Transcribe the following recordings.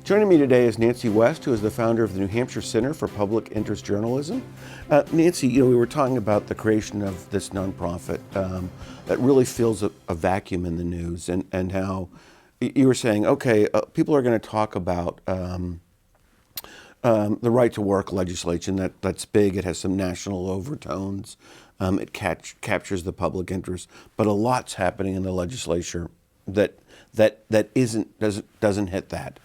Joining me today is Nancy West, who is the founder of the New Hampshire Center for Public Interest Journalism. Nancy, we were talking about the creation of this nonprofit that really fills a vacuum in the news, and how you were saying, okay, people are going to talk about the right to work legislation. That's big. It has some national overtones. It captures the public interest, but a lot's happening in the legislature that doesn't hit that.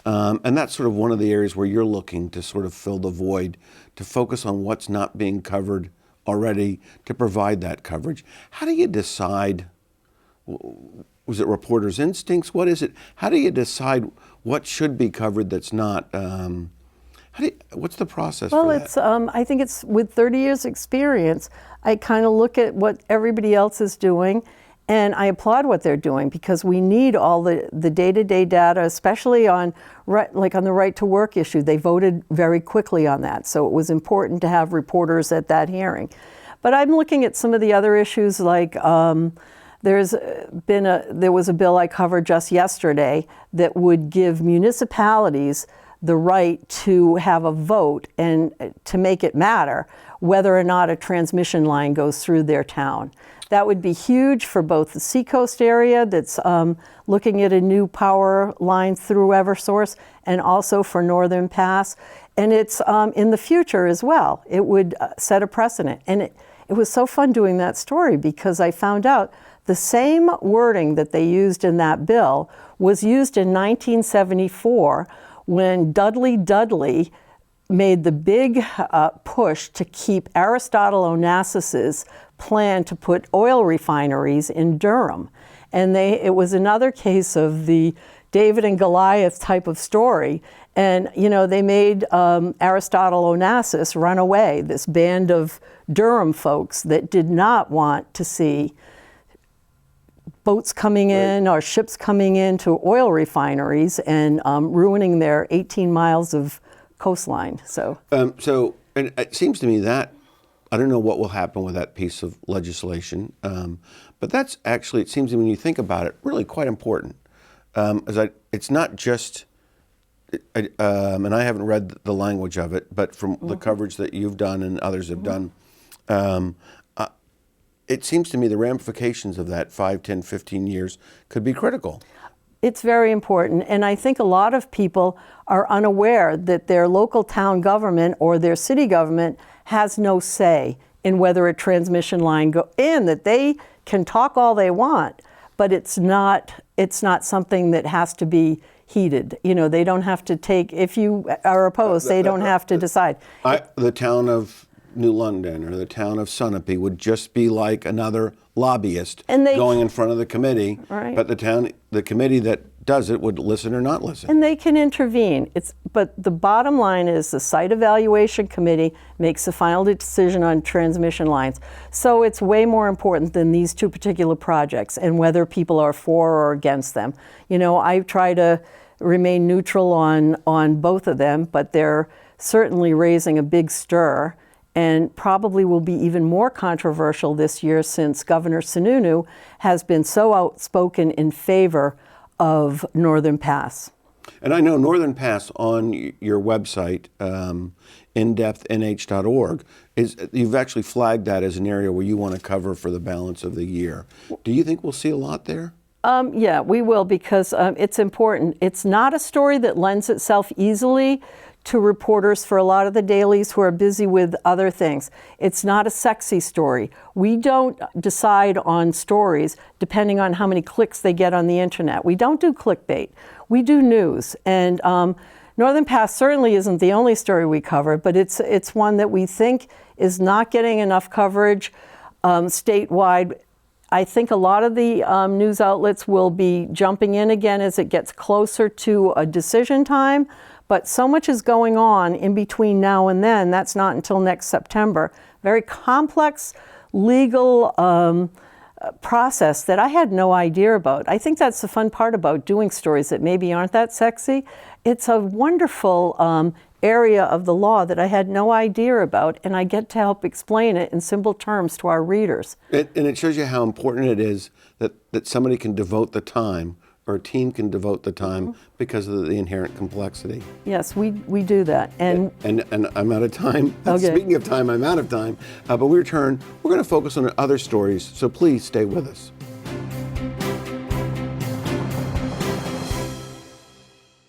And that's sort of one of the areas where you're looking to sort of fill the void, to focus on what's not being covered already, to provide that coverage. How do you decide? Was it reporters' instincts? What is it? How do you decide what should be covered that's not? What's the process for that? It's I think it's with 30 years experience, I kind of look at what everybody else is doing, and I applaud what they're doing, because we need all the day-to-day data, especially on the right to work issue. They voted very quickly on that, so it was important to have reporters at that hearing. But I'm looking at some of the other issues, like there was a bill I covered just yesterday that would give municipalities the right to have a vote and to make it matter whether or not a transmission line goes through their town. That would be huge for both the Seacoast area that's looking at a new power line through Eversource, and also for Northern Pass. And it's in the future as well. It would set a precedent. And it was so fun doing that story, because I found out the same wording that they used in that bill was used in 1974 when Dudley made the big push to keep Aristotle Onassis's plan to put oil refineries in Durham. And it was another case of the David and Goliath type of story. And, they made Aristotle Onassis run away, this band of Durham folks that did not want to see boats coming in or ships coming into oil refineries and ruining their 18 miles of coastline. So and it seems to me that, I don't know what will happen with that piece of legislation, but that's actually, it seems to me, when you think about it, really quite important. It's not just, and I haven't read the language of it, but from the coverage that you've done and others have done, it seems to me the ramifications of that 5, 10, 15 years could be critical. It's very important, and I think a lot of people are unaware that their local town government or their city government has no say in whether a transmission line go in, that they can talk all they want, but it's not something that has to be heeded. They don't have to take, if you are opposed, they don't have to decide. The town of New London or the town of Sunapee would just be like another lobbyist going in front of the committee, right. But the committee that does it would listen or not listen. And they can intervene. But the bottom line is the site evaluation committee makes the final decision on transmission lines. So it's way more important than these two particular projects and whether people are for or against them. I try to remain neutral on both of them, but they're certainly raising a big stir, and probably will be even more controversial this year, since Governor Sununu has been so outspoken in favor of Northern Pass. And I know Northern Pass, on your website, indepthnh.org, you've actually flagged that as an area where you want to cover for the balance of the year. Do you think we'll see a lot there? Yeah, we will, because it's important. It's not a story that lends itself easily to reporters for a lot of the dailies who are busy with other things. It's not a sexy story. We don't decide on stories depending on how many clicks they get on the internet. We don't do clickbait. We do news. And Northern Pass certainly isn't the only story we cover, but it's one that we think is not getting enough coverage statewide. I think a lot of the news outlets will be jumping in again as it gets closer to a decision time. But so much is going on in between now and then. That's not until next September. Very complex legal process that I had no idea about. I think that's the fun part about doing stories that maybe aren't that sexy. It's a wonderful area of the law that I had no idea about, and I get to help explain it in simple terms to our readers. And it shows you how important it is that somebody can devote the time or a team can devote the time because of the inherent complexity. Yes, we do that. And And I'm out of time. Okay. Speaking of time, I'm out of time. But when we return, we're going to focus on other stories, so please stay with us.